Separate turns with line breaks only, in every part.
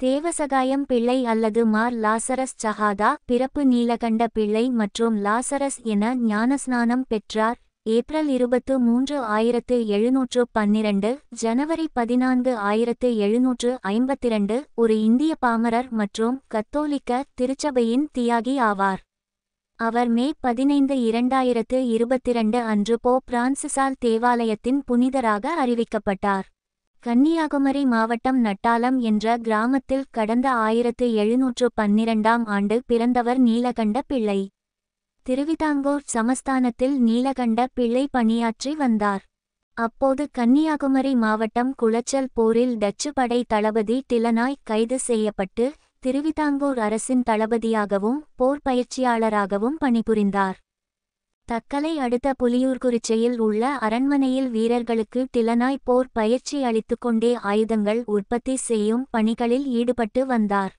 தேவசகாயம் பிள்ளை அல்லது மார் லாசரஸ் சஹாதா பிறப்பு நீலகண்ட பிள்ளை மற்றும் லாசரஸ் என ஞானஸ்நானம் பெற்றார். ஏப்ரல் 23, 1712, ஜனவரி 14, 1752 ஒரு இந்திய பாமரர் மற்றும் கத்தோலிக்க திருச்சபையின் தியாகி ஆவார். அவர் மே 15, 2022 அன்று போப் பிரான்சிஸால் தேவாலயத்தின் புனிதராக அறிவிக்கப்பட்டார். கன்னியாகுமரி மாவட்டம் நட்டாலம் என்ற கிராமத்தில் கடந்த 1712 ஆண்டு பிறந்தவர் நீலகண்ட பிள்ளை. திருவிதாங்கூர் சமஸ்தானத்தில் நீலகண்ட பிள்ளை பணியாற்றி வந்தார். அப்போது கன்னியாகுமரி மாவட்டம் குளச்சல் போரில் டச்சு படை தளபதி டிலனாய் கைது செய்யப்பட்டு திருவிதாங்கூர் அரசின் தளபதியாகவும் போர் பயிற்சியாளராகவும் பணிபுரிந்தார். தக்கலை அடுத்த புலியூர்குறிச்சியில் உள்ள அரண்மனையில் வீரர்களுக்கு டிலனாய் போர் பயிற்சி அளித்துக்கொண்டே ஆயுதங்கள் உற்பத்தி செய்யும் பணிகளில் ஈடுபட்டு வந்தார்.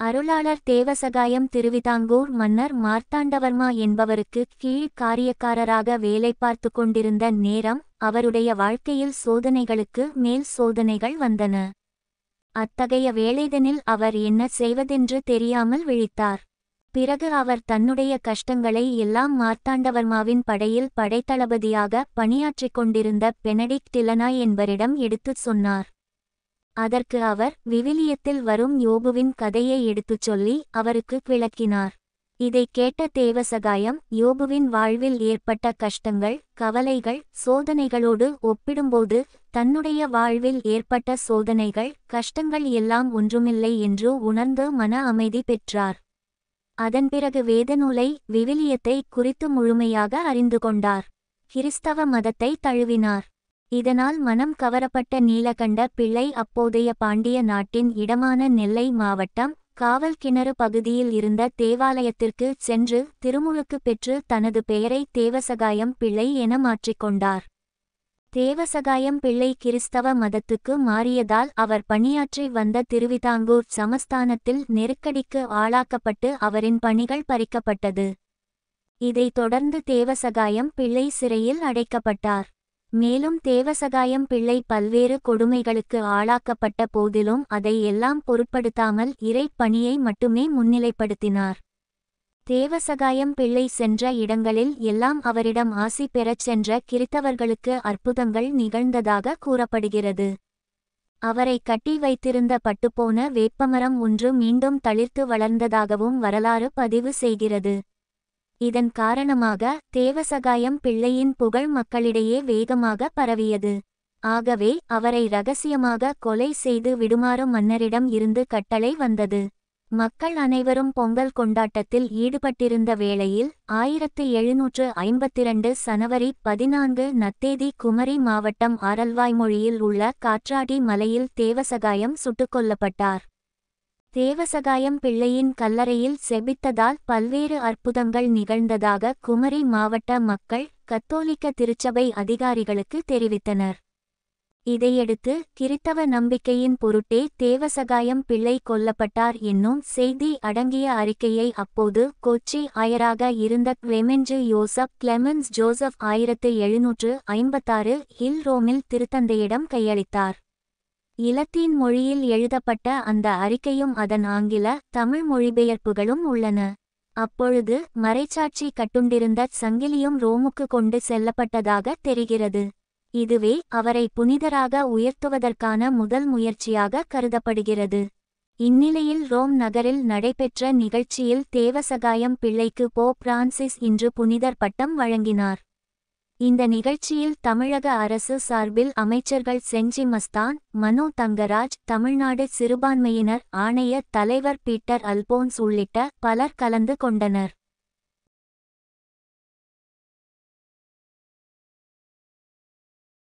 அருளாளர் தேவசகாயம் திருவிதாங்கூர் மன்னர் மார்த்தாண்டவர்மா என்பவருக்கு கீழ் காரியக்காரராக வேலை பார்த்து கொண்டிருந்த நேரம் அவருடைய வாழ்க்கையில் சோதனைகளுக்கு மேல் சோதனைகள் வந்தன. அத்தகைய வேளைதனில் அவர் என்ன செய்வதென்று தெரியாமல் விழித்தார். பிறகு அவர் தன்னுடைய கஷ்டங்களை எல்லாம் மார்த்தாண்டவர்மாவின் படையில் படைத்தளபதியாக பணியாற்றிக் கொண்டிருந்த பெனடிக்ட் டிலனாய் என்பவரிடம் எடுத்துச் சொன்னார். அதற்கு அவர் விவிலியத்தில் வரும் யோபுவின் கதையை எடுத்துச் சொல்லி அவருக்கு விளக்கினார். இதை கேட்ட தேவசகாயம் யோபுவின் வாழ்வில் ஏற்பட்ட கஷ்டங்கள், கவலைகள், சோதனைகளோடு ஒப்பிடும்போது தன்னுடைய வாழ்வில் ஏற்பட்ட சோதனைகள், கஷ்டங்கள் எல்லாம் ஒன்றுமில்லை என்று உணர்ந்து மன அமைதி பெற்றார். அதன்பிறகு வேதநூலை விவிலியத்தை குறித்து முழுமையாக அறிந்து கொண்டார். கிறிஸ்தவ மதத்தை தழுவினார். இதனால் மனம் கவரப்பட்ட நீலகண்ட பிள்ளை அப்போதைய பாண்டிய நாட்டின் இடமான நெல்லை மாவட்டம் காவல் கிணறு பகுதியில் இருந்த தேவாலயத்திற்கு சென்று திருமுழுக்கு பெற்று தனது பெயரை தேவசகாயம் பிள்ளை என மாற்றிக்கொண்டார். தேவசகாயம் பிள்ளை கிறிஸ்தவ மதத்துக்கு மாறியதால் அவர் பணியாற்றி வந்த திருவிதாங்கூர் சமஸ்தானத்தில் நெருக்கடிக்கு ஆளாக்கப்பட்டு அவரின் பணிகள் பறிக்கப்பட்டது. இதைத் தொடர்ந்து தேவசகாயம் பிள்ளை சிறையில் அடைக்கப்பட்டார். மேலும் தேவசகாயம் பிள்ளை பல்வேறு கொடுமைகளுக்கு ஆளாக்கப்பட்ட போதிலும் அதை எல்லாம் பொருட்படுத்தாமல் இறை பணியை மட்டுமே முன்னிலைப்படுத்தினார். தேவசகாயம் பிள்ளை சென்ற இடங்களில் எல்லாம் அவரிடம் ஆசி பெறச் சென்ற கிறித்தவர்களுக்கு அற்புதங்கள் நிகழ்ந்ததாக கூறப்படுகிறது. அவரை கட்டி வைத்திருந்த பட்டுப்போன வேப்பமரம் ஒன்று மீண்டும் தளிர்த்து வளர்ந்ததாகவும் வரலாறு பதிவு செய்கிறது. இதன் காரணமாக தேவசகாயம் பிள்ளையின் புகழ் மக்களிடையே வேகமாக பரவியது. ஆகவே அவரை இரகசியமாக கொலை செய்து விடுமாறு மன்னரிடம் இருந்து கட்டளை வந்தது. மக்கள் அனைவரும் பொங்கல் கொண்டாட்டத்தில் ஈடுபட்டிருந்த வேளையில் 1752 சனவரி 14 நத்தேதி குமரி மாவட்டம் ஆரல்வாய்மொழியில் உள்ள காற்றாடி மலையில் தேவசகாயம் சுட்டுக்கொல்லப்பட்டார். தேவசகாயம் பிள்ளையின் கல்லறையில் செபித்ததால் பல்வேறு அற்புதங்கள் நிகழ்ந்ததாக குமரி மாவட்ட மக்கள் கத்தோலிக்க திருச்சபை அதிகாரிகளுக்கு தெரிவித்தனர். இதையடுத்து கிறித்தவ நம்பிக்கையின் பொருட்டே தேவசகாயம் பிள்ளை கொல்லப்பட்டார் என்னும் செய்தி அடங்கிய அறிக்கையை அப்போது கொச்சி ஆயராக இருந்த கிளெமென்ஜு யோசப் கிளெமென்ஸ் ஜோசப் 1756 இல் ரோமில் திருத்தந்தையிடம் கையளித்தார். இலத்தீன் மொழியில் எழுதப்பட்ட அந்த அறிக்கையும் அதன் ஆங்கில, தமிழ் மொழிபெயர்ப்புகளும் உள்ளன. அப்பொழுது மறைச்சாட்சி கட்டுண்டிருந்த சங்கிலியும் ரோமுக்கு கொண்டு செல்லப்பட்டதாக தெரிகிறது. இதுவே அவரை புனிதராக உயர்த்துவதற்கான முதல் முயற்சியாக கருதப்படுகிறது. இந்நிலையில் ரோம் நகரில் நடைபெற்ற நிகழ்ச்சியில் தேவசகாயம் பிள்ளைக்கு போப் பிரான்சிஸ் இன்று புனிதர் பட்டம் வழங்கினார். இந்த நிகழ்ச்சியில் தமிழக அரசு சார்பில் அமைச்சர்கள் செஞ்சி மஸ்தான், மனோ தங்கராஜ், தமிழ்நாடு சிறுபான்மையினர் ஆணைய தலைவர் பீட்டர் அல்போன்ஸ் உள்ளிட்ட பலர் கலந்து கொண்டனர்.